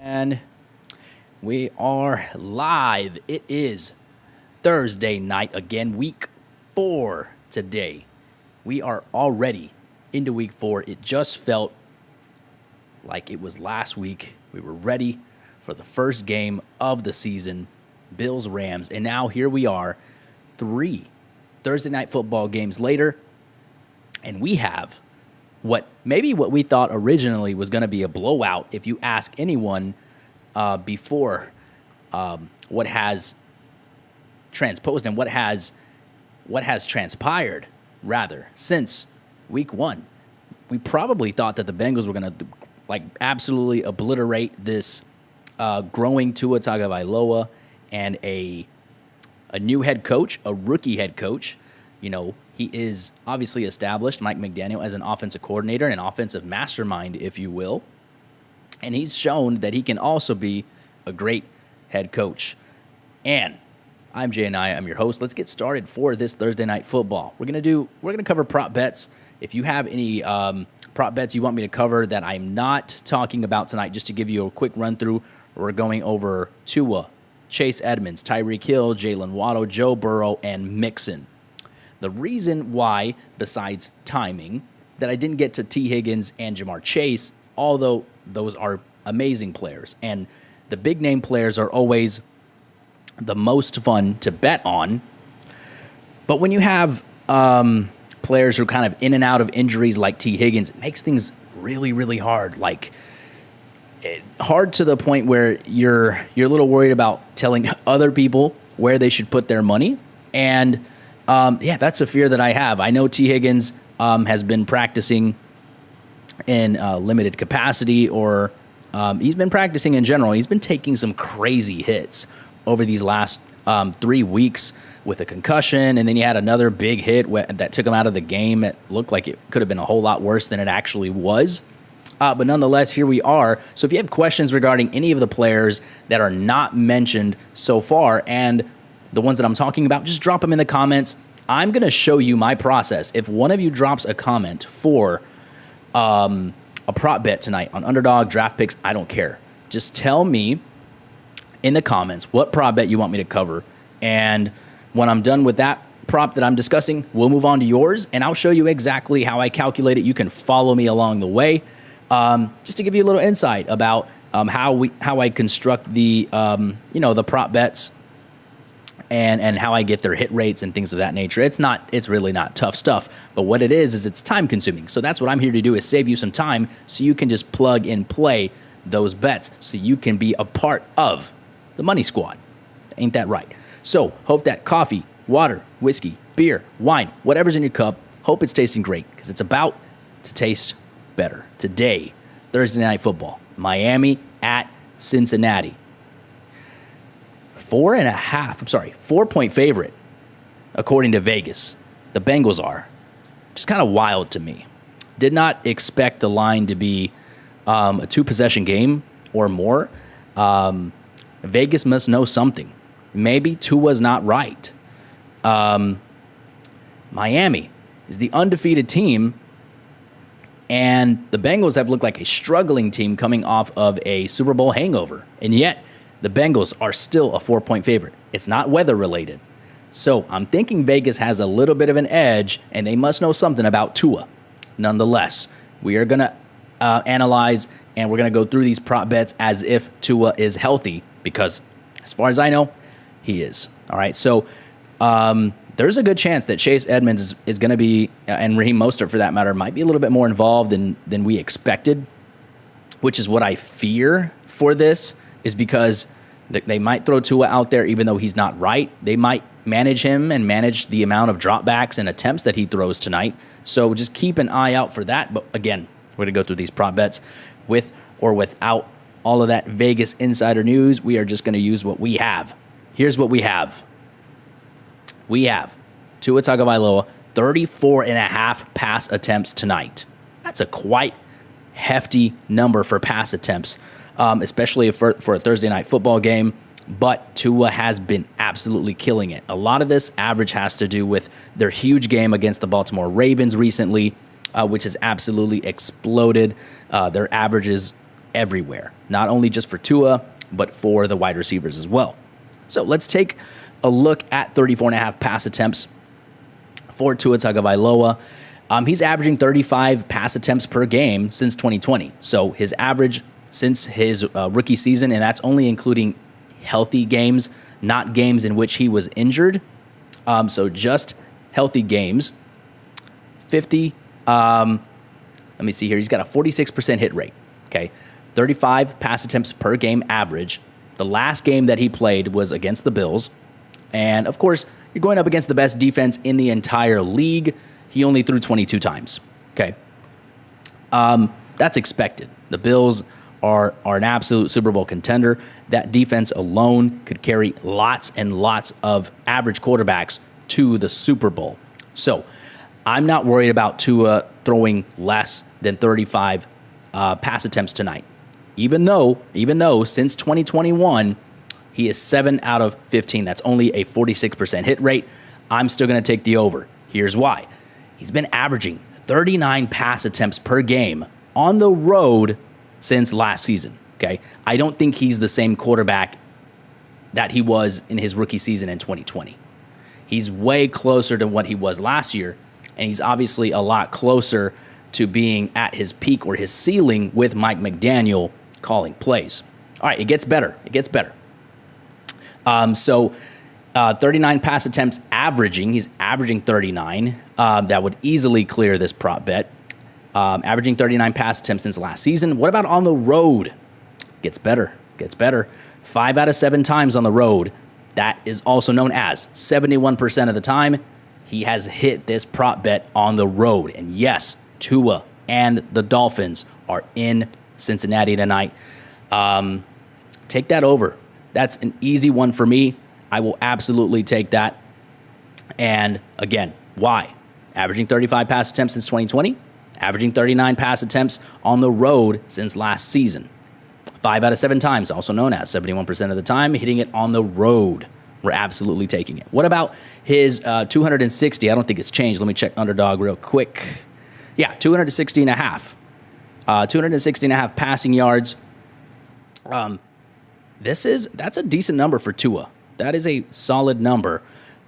And we are live. It is Thursday night again, week 4 today. We are already into week 4. It just felt like it was last week. We were ready for the first game of the season, Bills-Rams. And now here we are, 3 Thursday night football games later. And we have what we thought originally was going to be a blowout if you ask anyone before what has transposed and what has transpired rather since week 1. We probably thought that the Bengals were going to absolutely obliterate this growing Tua Tagovailoa and a new head coach, a rookie head coach. You know, he is obviously established, Mike McDaniel, as an offensive coordinator, an offensive mastermind, if you will. And he's shown that he can also be a great head coach. And I'm Jay and I'm your host. Let's get started for this Thursday night football. We're gonna cover prop bets. If you have any prop bets you want me to cover that I'm not talking about tonight, just to give you a quick run through, we're going over Tua, Chase Edmonds, Tyreek Hill, Jalen Waddle, Joe Burrow, and Mixon. The reason why, besides timing, that I didn't get to T. Higgins and Jamar Chase, although those are amazing players, and the big name players are always the most fun to bet on. But when you have players who are kind of in and out of injuries like T. Higgins, it makes things really, really hard. Hard to the point where you're a little worried about telling other people where they should put their money. And that's a fear that I have. I know T. Higgins has been practicing in limited capacity, or he's been practicing in general. He's been taking some crazy hits over these last 3 weeks with a concussion, and then he had another big hit that took him out of the game. It looked like it could have been a whole lot worse than it actually was. But nonetheless, here we are. So if you have questions regarding any of the players that are not mentioned so far and the ones that I'm talking about, just drop them in the comments. I'm going to show you my process. If one of you drops a comment for a prop bet tonight on Underdog, Draft Picks, I don't care. Just tell me in the comments what prop bet you want me to cover. And when I'm done with that prop that I'm discussing, we'll move on to yours, and I'll show you exactly how I calculate it. You can follow me along the way, just to give you a little insight about how I construct the the prop bets and how I get their hit rates and things of that nature. It's really not tough stuff, but what it is it's time consuming. So that's what I'm here to do, is save you some time so you can just plug and play those bets so you can be a part of the money squad. Ain't that right? So hope that coffee, water, whiskey, beer, wine, whatever's in your cup, hope it's tasting great, because it's about to taste better. Today, Thursday night football, Miami at Cincinnati. 4-point favorite, according to Vegas. The Bengals are. Just kind of wild to me. Did not expect the line to be a 2-possession game or more. Vegas must know something. Maybe Tua's not right. Miami is the undefeated team, and the Bengals have looked like a struggling team coming off of a Super Bowl hangover. And yet, the Bengals are still a 4-point favorite. It's not weather-related. So I'm thinking Vegas has a little bit of an edge, and they must know something about Tua. Nonetheless, we are going to analyze, and we're going to go through these prop bets as if Tua is healthy, because as far as I know, he is. All right, so there's a good chance that Chase Edmonds is going to be, and Raheem Mostert for that matter, might be a little bit more involved than we expected, which is what I fear for this, is because they might throw Tua out there even though he's not right. They might manage him and manage the amount of dropbacks and attempts that he throws tonight. So just keep an eye out for that. But again, we're going to go through these prop bets with or without all of that Vegas insider news. We are just going to use what we have. Here's what we have. We have Tua Tagovailoa, 34.5 pass attempts tonight. That's a quite hefty number for pass attempts, especially for a Thursday night football game. But Tua has been absolutely killing it. A lot of this average has to do with their huge game against the Baltimore Ravens recently, which has absolutely exploded. Their averages everywhere, not only just for Tua, but for the wide receivers as well. So let's take a look at 34.5 pass attempts for Tua Tagovailoa. He's averaging 35 pass attempts per game since 2020. So his average since his rookie season, and that's only including healthy games, not games in which he was injured. So just healthy games. 50, let me see here. He's got a 46% hit rate. Okay. 35 pass attempts per game average. The last game that he played was against the Bills. And of course, you're going up against the best defense in the entire league. He only threw 22 times. Okay. That's expected. The Bills are an absolute Super Bowl contender. That defense alone could carry lots and lots of average quarterbacks to the Super Bowl. So I'm not worried about Tua throwing less than 35 pass attempts tonight. Even though since 2021, he is 7 out of 15. That's only a 46% hit rate. I'm still going to take the over. Here's why. He's been averaging 39 pass attempts per game on the road since last season. Okay, I don't think he's the same quarterback that he was in his rookie season in 2020. He's way closer to what he was last year, and he's obviously a lot closer to being at his peak or his ceiling with Mike McDaniel calling plays. All right, it gets better. 39 pass attempts averaging. He's averaging 39. That would easily clear this prop bet. Averaging 39 pass attempts since last season. What about on the road? Gets better. 5 out of 7 times on the road. That is also known as 71% of the time he has hit this prop bet on the road. And yes, Tua and the Dolphins are in Cincinnati tonight. Take that over. That's an easy one for me. I will absolutely take that. And again, why? Averaging 35 pass attempts since 2020. Averaging 39 pass attempts on the road since last season. 5 out of 7 times, also known as 71% of the time, hitting it on the road. We're absolutely taking it. What about his 260? I don't think it's changed. Let me check Underdog real quick. Yeah, 260 and a half. 260 and a half passing yards. That's a decent number for Tua. That is a solid number.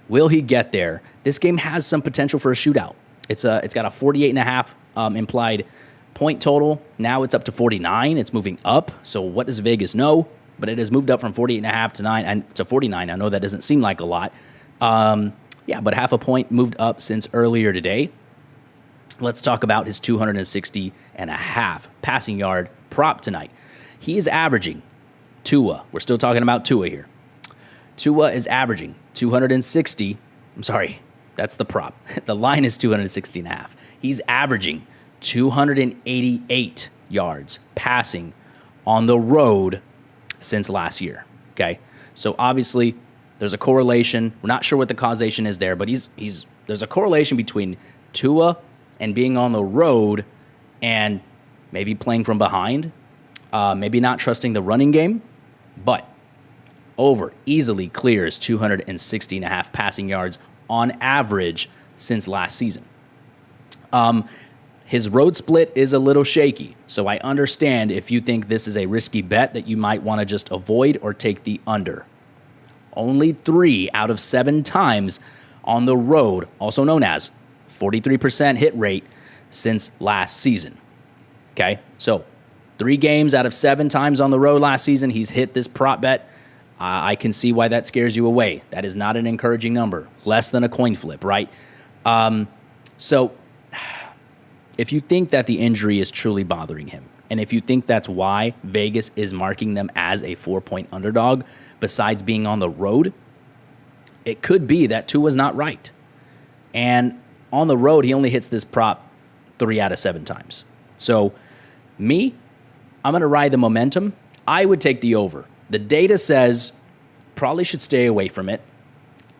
Will he get there? This game has some potential for a shootout. It's got a 48.5 implied point total. Now it's up to 49. It's moving up. So what does Vegas know? But it has moved up from 48.5 to 49. I know that doesn't seem like a lot. But half a point moved up since earlier today. Let's talk about his 260.5 passing yard prop tonight. He is averaging Tua. We're still talking about Tua here. Tua is averaging 260. I'm sorry. That's the prop. The line is 260.5. He's averaging 288 yards passing on the road since last year. Okay. So obviously there's a correlation. We're not sure what the causation is there, but there's a correlation between Tua and being on the road and maybe playing from behind, maybe not trusting the running game, but over easily clears 260.5 passing yards on average since last season. His road split is a little shaky, so I understand if you think this is a risky bet that you might want to just avoid or take the under. Only 3 out of 7 times on the road, also known as 43% hit rate since last season. Okay, so 3 games out of 7 times on the road last season, he's hit this prop bet. I can see why that scares you away. That is not an encouraging number. Less than a coin flip, right? So if you think that the injury is truly bothering him, and if you think that's why Vegas is marking them as a 4-point underdog, besides being on the road, it could be that Tua's not right. And on the road, he only hits this prop 3 out of 7 times. So I'm going to ride the momentum. I would take the over. The data says probably should stay away from it.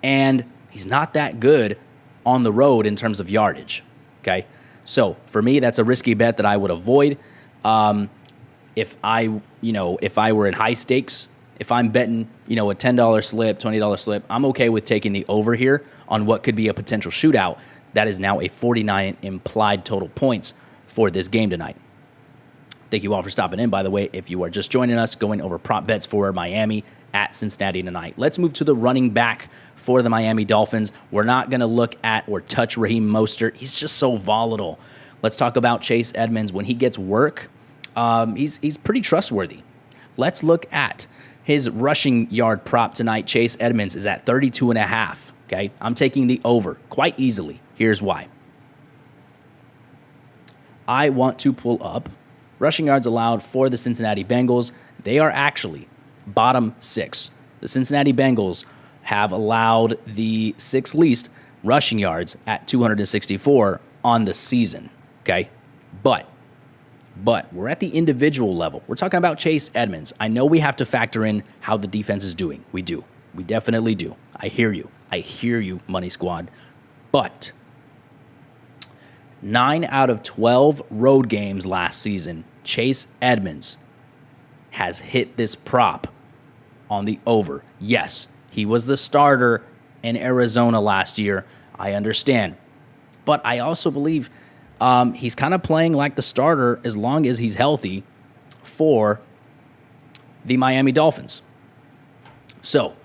And he's not that good on the road in terms of yardage. Okay. So for me, that's a risky bet that I would avoid. If I were in high stakes, if I'm betting, a $10 slip, $20 slip, I'm okay with taking the over here on what could be a potential shootout. That is now a 49 implied total points for this game tonight. Thank you all for stopping in, by the way. If you are just joining us, going over prop bets for Miami at Cincinnati tonight. Let's move to the running back for the Miami Dolphins. We're not going to look at or touch Raheem Mostert. He's just so volatile. Let's talk about Chase Edmonds. When he gets work, he's pretty trustworthy. Let's look at his rushing yard prop tonight. Chase Edmonds is at 32.5. Okay, I'm taking the over quite easily. Here's why. I want to pull up rushing yards allowed for the Cincinnati Bengals. They are actually bottom 6. The Cincinnati Bengals have allowed the 6th least rushing yards at 264 on the season. Okay, but we're at the individual level. We're talking about Chase Edmonds. I know we have to factor in how the defense is doing. We do. We definitely do. I hear you, Money Squad. But 9 out of 12 road games last season, Chase Edmonds has hit this prop on the over. Yes, he was the starter in Arizona last year. I understand. But I also believe he's kind of playing like the starter as long as he's healthy for the Miami Dolphins. So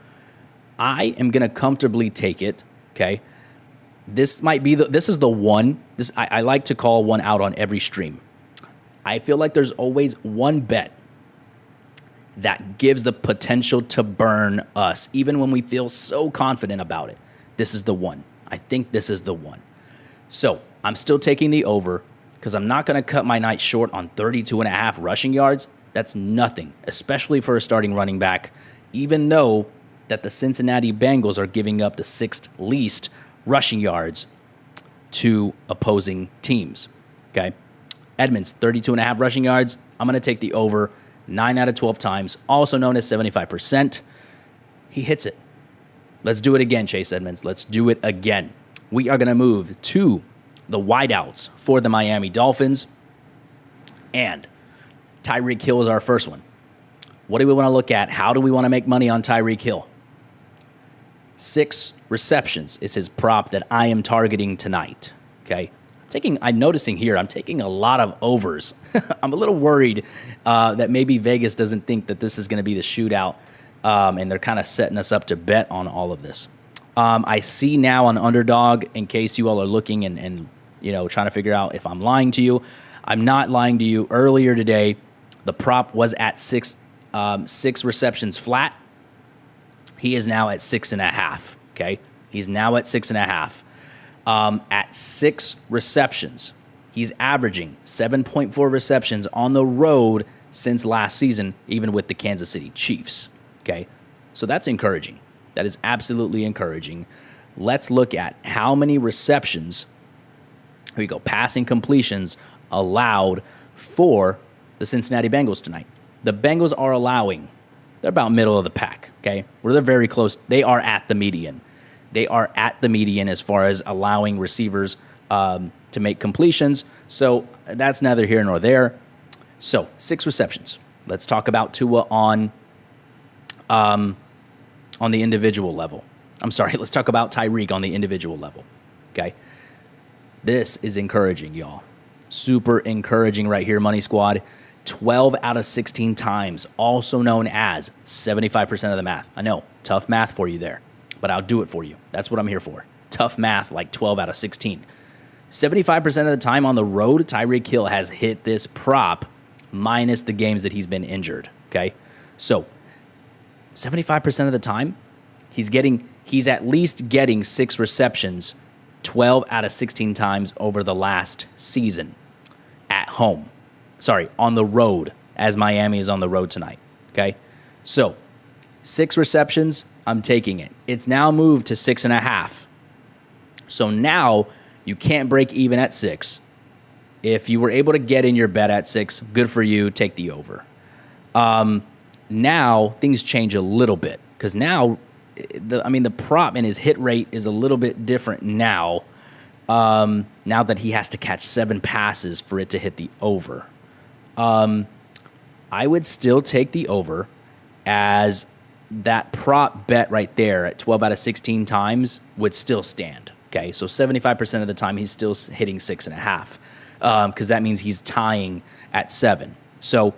I am going to comfortably take it, okay? This might be this is the one. I like to call one out on every stream. I feel like there's always one bet that gives the potential to burn us, even when we feel so confident about it. This is the one. I think this is the one. So I'm still taking the over because I'm not going to cut my night short on 32.5 rushing yards. That's nothing, especially for a starting running back, even though that the Cincinnati Bengals are giving up the 6th least rushing yards to opposing teams. Okay. Edmonds, 32.5 rushing yards. I'm going to take the over 9 out of 12 times, also known as 75%. He hits it. Let's do it again, Chase Edmonds. Let's do it again. We are going to move to the wideouts for the Miami Dolphins. And Tyreek Hill is our first one. What do we want to look at? How do we want to make money on Tyreek Hill? 6 receptions is his prop that I am targeting tonight. Okay. I'm noticing here, I'm taking a lot of overs. I'm a little worried that maybe Vegas doesn't think that this is going to be the shootout, and they're kind of setting us up to bet on all of this. I see now on Underdog, in case you all are looking and trying to figure out if I'm lying to you. I'm not lying to you. Earlier today, the prop was at 6 receptions flat. He is now at 6.5. Okay, he's now at 6.5. At 6 receptions, he's averaging 7.4 receptions on the road since last season, even with the Kansas City Chiefs. Okay, so that's encouraging. That is absolutely encouraging. Let's look at how many receptions, here we go, passing completions allowed for the Cincinnati Bengals tonight. The Bengals are allowing, they're about middle of the pack, okay? They're very close. They are at the median. They are at the median as far as allowing receivers to make completions. So that's neither here nor there. So 6 receptions. Let's talk about Tua on the individual level. I'm sorry, let's talk about Tyreek on the individual level. Okay. This is encouraging, y'all. Super encouraging right here, Money Squad. 12 out of 16 times, also known as 75% of the math. I know, tough math for you there, but I'll do it for you. That's what I'm here for. Tough math, like 12 out of 16. 75% of the time on the road, Tyreek Hill has hit this prop minus the games that he's been injured, okay? So 75% of the time, he's at least getting 6 receptions 12 out of 16 times over the last season at home. Sorry, on the road, as Miami is on the road tonight, okay? So 6 receptions, I'm taking it. It's now moved to 6.5. So now you can't break even at 6. If you were able to get in your bet at 6, good for you, take the over. Now things change a little bit because now, the prop and his hit rate is a little bit different now. Now that he has to catch 7 passes for it to hit the over. I would still take the over as that prop bet right there at 12 out of 16 times would still stand. Okay, so 75% of the time he's still hitting 6.5 because that means he's tying at 7. So,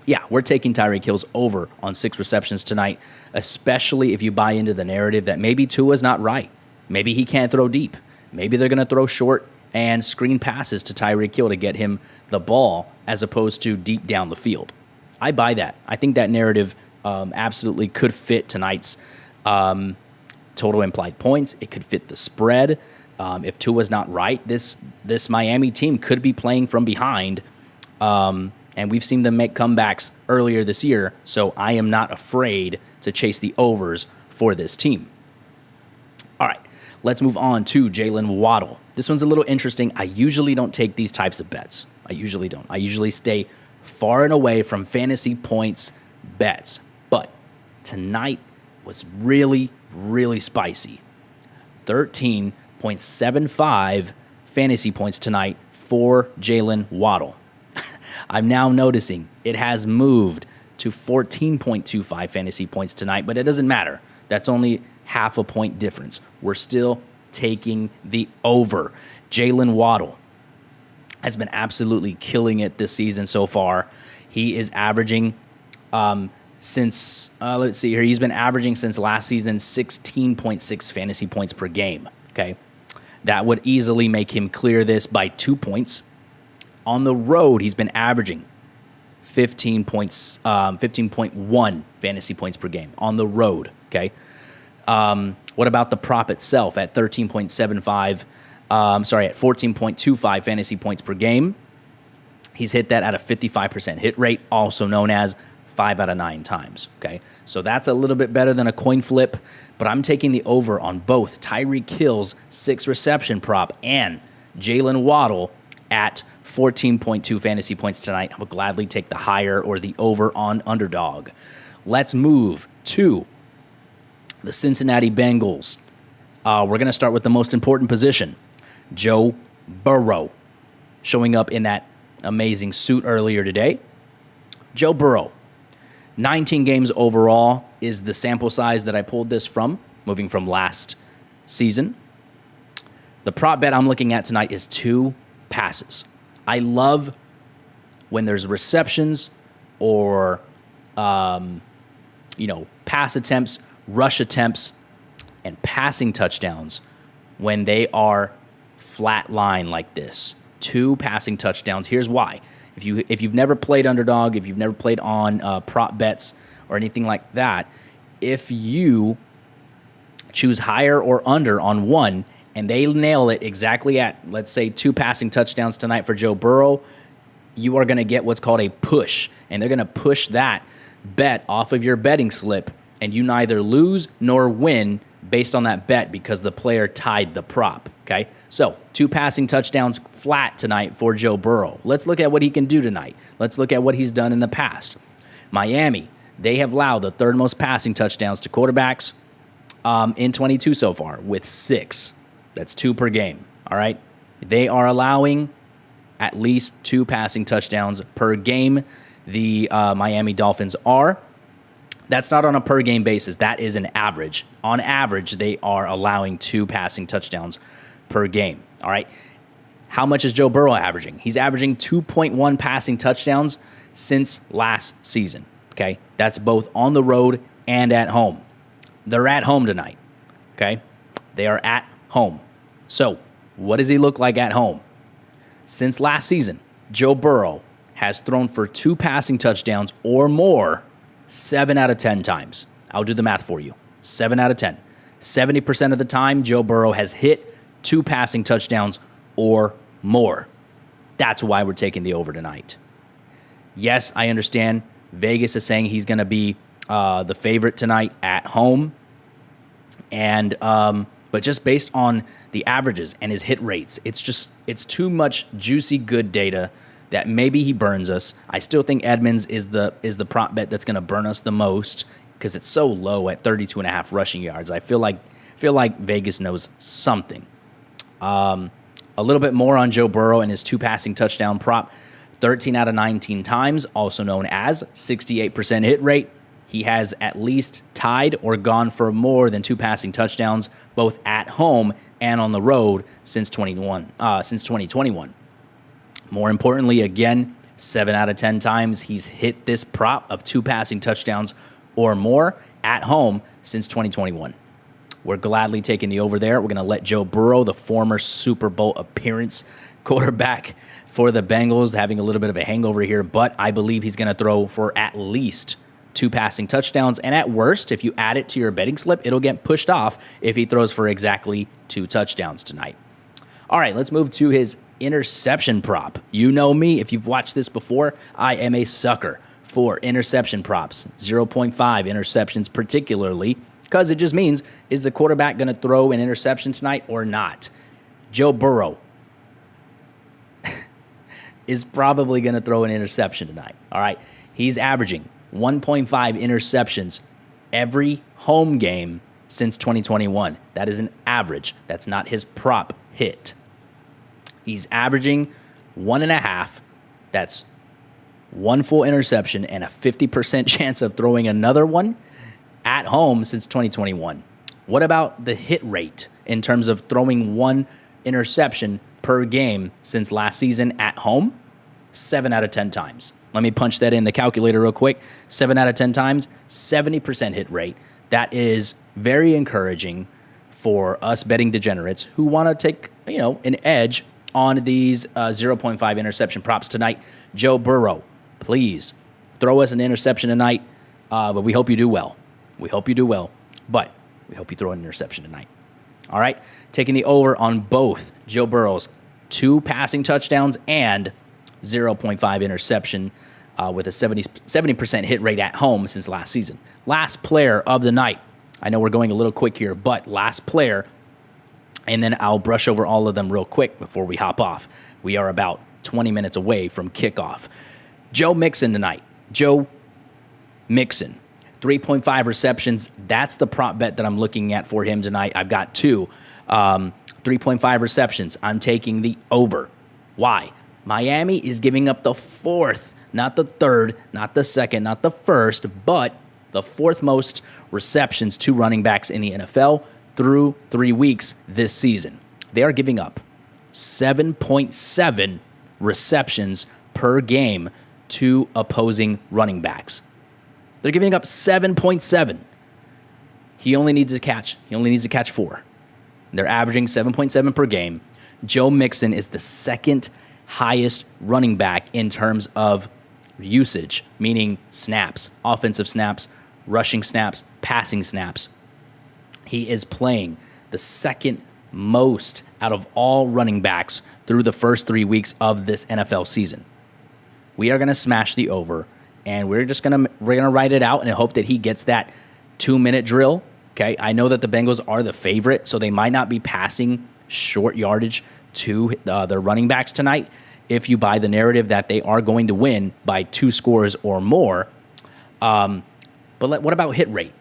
yeah, we're taking Tyreek Hill's over on 6 receptions tonight, especially if you buy into the narrative that maybe Tua's not right. Maybe he can't throw deep. Maybe they're going to throw short and screen passes to Tyreek Hill to get him the ball as opposed to deep down the field. I buy that. I think that narrative absolutely could fit tonight's total implied points. It could fit the spread. If Tua's not right, this Miami team could be playing from behind. And we've seen them make comebacks earlier this year, so I am not afraid to chase the overs for this team. All right, let's move on to Jalen Waddle. This one's a little interesting. I usually don't take these types of bets. I usually don't. I usually stay far and away from fantasy points bets. But tonight was really, really spicy. 13.75 fantasy points tonight for Jalen Waddle. I'm now noticing it has moved to 14.25 fantasy points tonight, but it doesn't matter. That's only half a point difference. We're still taking the over. Jalen Waddle has been absolutely killing it this season so far. He is averaging he's been averaging since last season 16.6 fantasy points per game. Okay, that would easily make him clear this by 2 points. On the road, he's been averaging 15.1 fantasy points per game on the road. Okay. What about the prop itself at 13.75? At 14.25 fantasy points per game. He's hit that at a 55% hit rate, also known as 5 out of 9 times. Okay. So that's a little bit better than a coin flip, but I'm taking the over on both Tyreek Hill's 6 reception prop and Jalen Waddle at 14.2 fantasy points tonight. I would gladly take the higher or the over on underdog. Let's move to the Cincinnati Bengals. We're going to start with the most important position. Joe Burrow showing up in that amazing suit earlier today. Joe Burrow, 19 games overall is the sample size that I pulled this from, moving from last season. The prop bet I'm looking at tonight is 2 passes. I love when there's receptions or, pass attempts, rush attempts, and passing touchdowns when they are flat line like this. 2 passing touchdowns. Here's why. If you've never played underdog, if you've never played on prop bets or anything like that, if you choose higher or under on one, and they nail it exactly at, let's say, 2 passing touchdowns tonight for Joe Burrow, you are going to get what's called a push. And they're going to push that bet off of your betting slip, and you neither lose nor win based on that bet because the player tied the prop. Okay? So 2 passing touchdowns flat tonight for Joe Burrow. Let's look at what he can do tonight. Let's look at what he's done in the past. Miami, they have allowed the 3rd most passing touchdowns to quarterbacks in 22 so far with 6. That's 2 per game, all right? They are allowing at least 2 passing touchdowns per game. The Miami Dolphins are. That's not on a per-game basis. That is an average. On average, they are allowing 2 passing touchdowns per game, all right? How much is Joe Burrow averaging? He's averaging 2.1 passing touchdowns since last season, okay? That's both on the road and at home. They're at home tonight, okay? They are at home. So, what does he look like at home? Since last season, Joe Burrow has thrown for 2 passing touchdowns or more 7 out of 10 times. I'll do the math for you. 7 out of 10. 70% of the time, Joe Burrow has hit 2 passing touchdowns or more. That's why we're taking the over tonight. Yes, I understand. Vegas is saying he's going to be the favorite tonight at home. And but just based on the averages and his hit rates, it's too much juicy good data that maybe he burns us. I still think Edmonds is the prop bet that's going to burn us the most because it's so low at 32.5 rushing yards. I feel like Vegas knows something. A little bit more on Joe Burrow and his 2 passing touchdown prop. 13 out of 19 times, also known as 68% hit rate. He has at least tied or gone for more than 2 passing touchdowns, both at home and on the road since 2021. More importantly, again, 7 out of 10 times he's hit this prop of 2 passing touchdowns or more at home since 2021. We're gladly taking the over there. We're going to let Joe Burrow, the former Super Bowl appearance quarterback for the Bengals, having a little bit of a hangover here, but I believe he's going to throw for at least 2 passing touchdowns. And at worst, if you add it to your betting slip, it'll get pushed off if he throws for exactly 2 touchdowns tonight. All right, let's move to his interception prop. You know me. If you've watched this before, I am a sucker for interception props. 0.5 interceptions particularly, because it just means, is the quarterback going to throw an interception tonight or not? Joe Burrow is probably going to throw an interception tonight. All right, he's averaging 1.5 interceptions every home game since 2021. That is an average. That's not his prop hit. He's averaging 1.5. That's 1 full interception and a 50% chance of throwing another one at home since 2021. What about the hit rate in terms of throwing 1 interception per game since last season at home? 7 out of 10 times. Let me punch that in the calculator real quick. 7 out of 10 times, 70% hit rate. That is very encouraging for us betting degenerates who want to take, an edge on these 0.5 interception props tonight. Joe Burrow, please throw us an interception tonight, but we hope you do well. We hope you do well, but we hope you throw an interception tonight. All right, taking the over on both Joe Burrow's 2 passing touchdowns and 0.5 interception with a 70% hit rate at home since last season. Last player of the night. I know we're going a little quick here, but last player, and then I'll brush over all of them real quick before we hop off. We are about 20 minutes away from kickoff. Joe Mixon tonight. Joe Mixon, 3.5 receptions. That's the prop bet that I'm looking at for him tonight. I've got 2. 3.5 receptions. I'm taking the over. Why? Miami is giving up the 4th, not the 3rd, not the 2nd, not the 1st, but the 4th most receptions to running backs in the NFL through 3 weeks this season. They are giving up 7.7 receptions per game to opposing running backs. They're giving up 7.7. He only needs to catch 4. They're averaging 7.7 per game. Joe Mixon is the 2nd highest running back in terms of usage, meaning snaps, offensive snaps, rushing snaps, passing snaps. He is playing the 2nd most out of all running backs through the first 3 weeks of this NFL season. We are going to smash the over, and we're going to write it out and hope that he gets that 2-minute drill. Okay, I know that the Bengals are the favorite, so they might not be passing short yardage to their running backs tonight if you buy the narrative that they are going to win by 2 scores or more. But what about hit rate?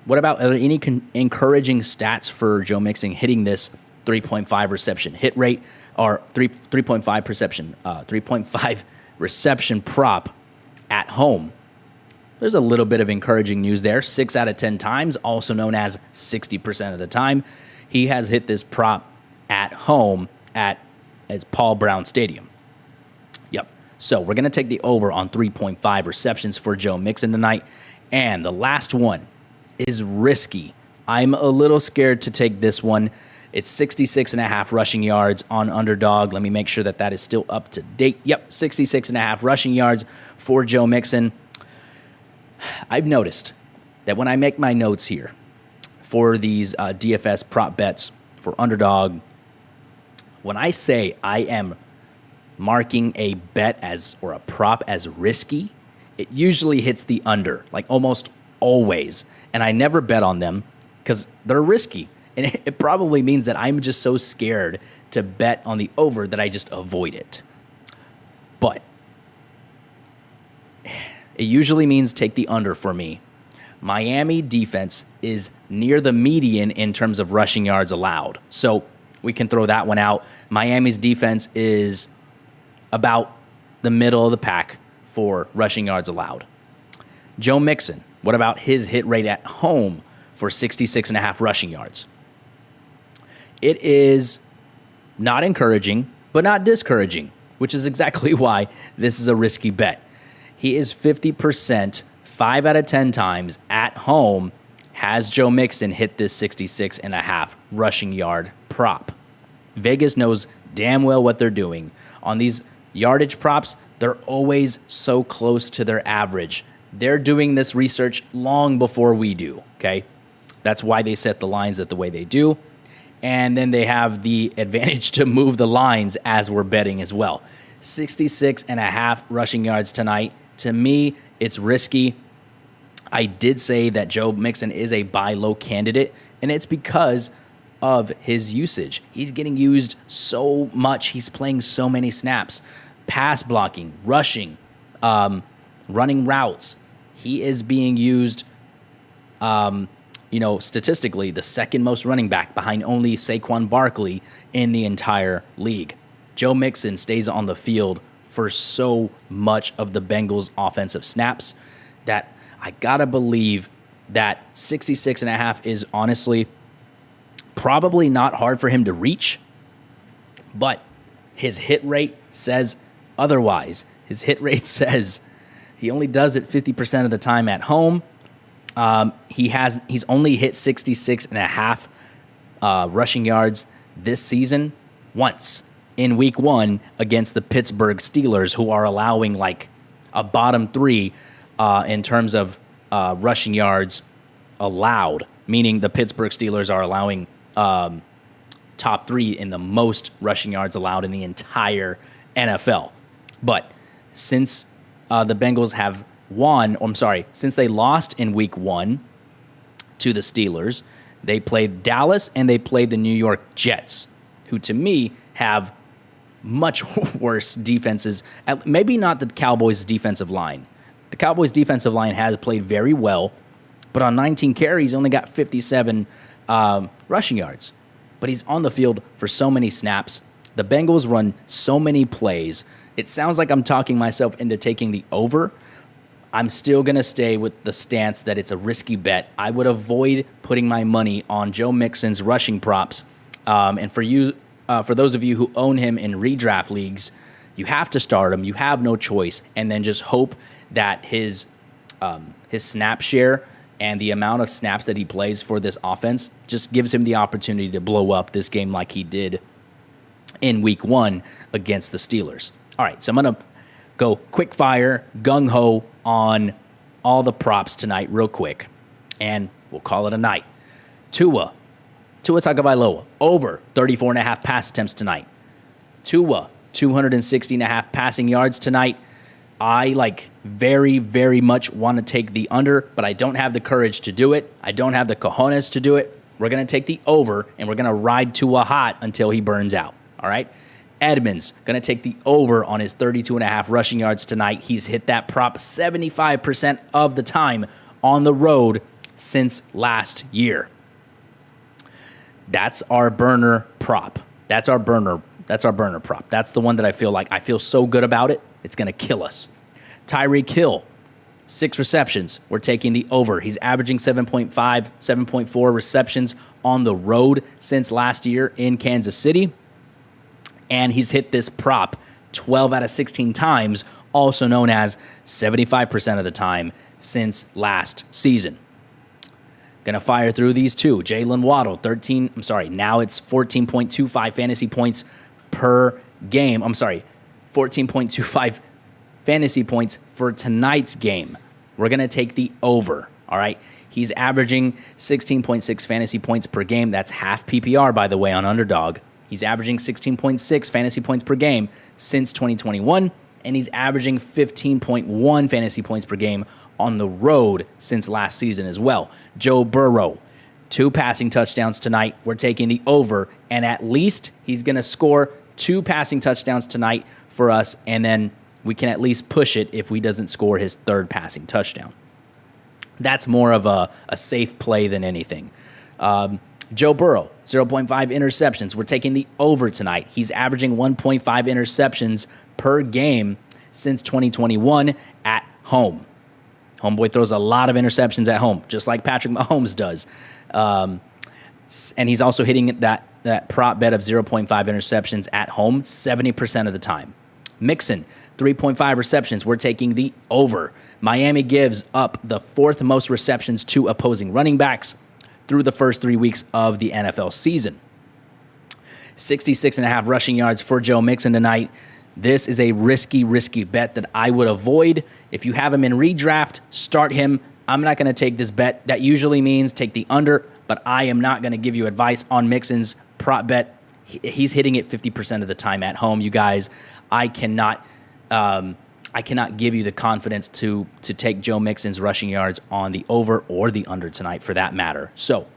What about any encouraging stats for Joe Mixon hitting this 3.5 reception hit rate or 3.5 reception prop at home? There's a little bit of encouraging news there. 6 out of 10 times, also known as 60% of the time, he has hit this prop at home at Paul Brown Stadium. Yep. So we're going to take the over on 3.5 receptions for Joe Mixon tonight. And the last one is risky. I'm a little scared to take this one. It's 66.5 rushing yards on Underdog. Let me make sure that is still up to date. Yep, 66.5 rushing yards for Joe Mixon. I've noticed that when I make my notes here for these DFS prop bets for Underdog, when I say I am marking a bet or a prop as risky, it usually hits the under, like almost always. And I never bet on them because they're risky. And it probably means that I'm just so scared to bet on the over that I just avoid it. But it usually means take the under for me. Miami defense is near the median in terms of rushing yards allowed. So we can throw that one out. Miami's defense is about the middle of the pack for rushing yards allowed. Joe Mixon, what about his hit rate at home for 66.5 rushing yards? It is not encouraging, but not discouraging. which is exactly why this is a risky bet. He is 50%, 5 out of 10 times at home has Joe Mixon hit this 66.5 rushing yard prop. Vegas knows damn well what they're doing. On these yardage props, they're always so close to their average. They're doing this research long before we do, okay? That's why they set the lines the way they do. And then they have the advantage to move the lines as we're betting as well. 66.5 rushing yards tonight. To me, it's risky. I did say that Joe Mixon is a buy low candidate, and it's because of his usage. He's getting used so much. He's playing so many snaps, pass blocking, rushing, running routes. He is being used, statistically, the second most running back behind only Saquon Barkley in the entire league. Joe Mixon stays on the field for so much of the Bengals' offensive snaps that I gotta believe that 66.5 is honestly probably not hard for him to reach, but his hit rate says otherwise. His hit rate says he only does it 50% of the time at home. He's only hit 66.5 rushing yards this season once in week 1 against the Pittsburgh Steelers, who are allowing like a bottom 3 in terms of rushing yards allowed, meaning the Pittsburgh Steelers are allowing top 3 in the most rushing yards allowed in the entire NFL. But since the Bengals have since they lost in week 1 to the Steelers, they played Dallas and they played the New York Jets, who to me have much worse defenses. Maybe not the Cowboys' defensive line. The Cowboys' defensive line has played very well, but on 19 carries, only got 57 rushing yards. But he's on the field for so many snaps. The Bengals run so many plays. It sounds like I'm talking myself into taking the over. I'm still going to stay with the stance that it's a risky bet. I would avoid putting my money on Joe Mixon's rushing props. And for those of you who own him in redraft leagues, you have to start him. You have no choice. And then just hope that his snap share and the amount of snaps that he plays for this offense just gives him the opportunity to blow up this game like he did in week 1 against the Steelers. All right, so I'm going to go quick fire, gung-ho on all the props tonight real quick, and we'll call it a night. Tua Tagovailoa, over 34.5 pass attempts tonight. Tua, 260.5 passing yards tonight. I very, very much want to take the under, but I don't have the courage to do it. I don't have the cojones to do it. We're going to take the over, and we're going to ride Tua hot until he burns out, all right? Edmonds, going to take the over on his 32.5 rushing yards tonight. He's hit that prop 75% of the time on the road since last year. That's our burner prop. That's our burner prop. That's the one that I feel so good about it, it's going to kill us. Tyreek Hill, 6 receptions. We're taking the over. He's averaging 7.5, 7.4 receptions on the road since last year in Kansas City. And he's hit this prop 12 out of 16 times, also known as 75% of the time since last season. Gonna fire through these two. Jalen Waddle, now it's 14.25 fantasy points per game. 14.25 fantasy points for tonight's game. We're gonna take the over, all right? He's averaging 16.6 fantasy points per game. That's half PPR, by the way, on Underdog. He's averaging 16.6 fantasy points per game since 2021, and he's averaging 15.1 fantasy points per game on the road since last season as well. Joe Burrow, 2 passing touchdowns tonight. We're taking the over, and at least he's going to score 2 passing touchdowns tonight for us, and then we can at least push it if he doesn't score his 3rd passing touchdown. That's more of a safe play than anything. Joe Burrow, 0.5 interceptions. We're taking the over tonight. He's averaging 1.5 interceptions per game since 2021 at home. Homeboy throws a lot of interceptions at home, just like Patrick Mahomes does. And he's also hitting that prop bet of 0.5 interceptions at home 70% of the time. Mixon, 3.5 receptions. We're taking the over. Miami gives up the fourth most receptions to opposing running backs through the first 3 weeks of the NFL season. 66.5 rushing yards for Joe Mixon tonight. This is a risky bet that I would avoid. If you have him in redraft, start him. I'm not going to take this bet. That usually means take the under, but I am not going to give you advice on Mixon's prop bet. He's hitting it 50% of the time at home, you guys. I cannot give you the confidence to take Joe Mixon's rushing yards on the over or the under tonight, for that matter. So,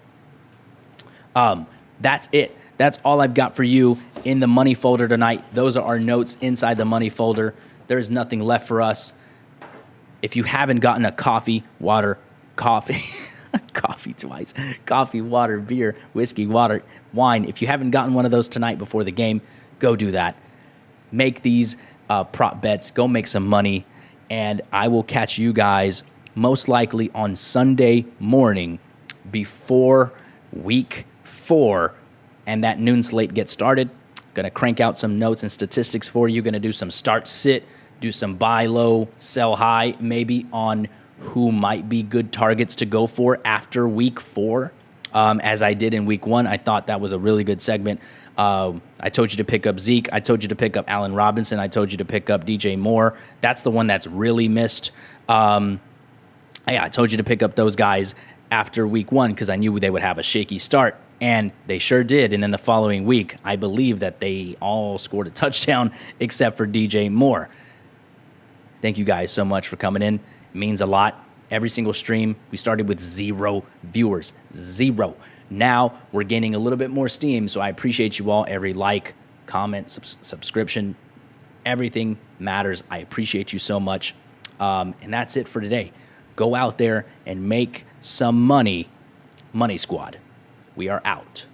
that's it. That's all I've got for you in the money folder tonight. Those are our notes inside the money folder. There is nothing left for us. If you haven't gotten a coffee, water, beer, whiskey, water, wine, if you haven't gotten one of those tonight before the game, go do that. Make these prop bets. Go make some money. And I will catch you guys most likely on Sunday morning before week 4 and that noon slate gets started. Going to crank out some notes and statistics for you. Going to do some start sit, do some buy low, sell high, maybe on who might be good targets to go for after week 4. As I did in week 1, I thought that was a really good segment. I told you to pick up Zeke. I told you to pick up Allen Robinson. I told you to pick up DJ Moore. That's the one that's really missed. I told you to pick up those guys after week 1 because I knew they would have a shaky start, and they sure did. And then the following week, I believe that they all scored a touchdown except for DJ Moore. Thank you guys so much for coming in. It means a lot. Every single stream, we started with 0 viewers. 0. Now we're gaining a little bit more steam, so I appreciate you all. Every like, comment, subscription, everything matters. I appreciate you so much. And that's it for today. Go out there and make some money. Money Squad, we are out.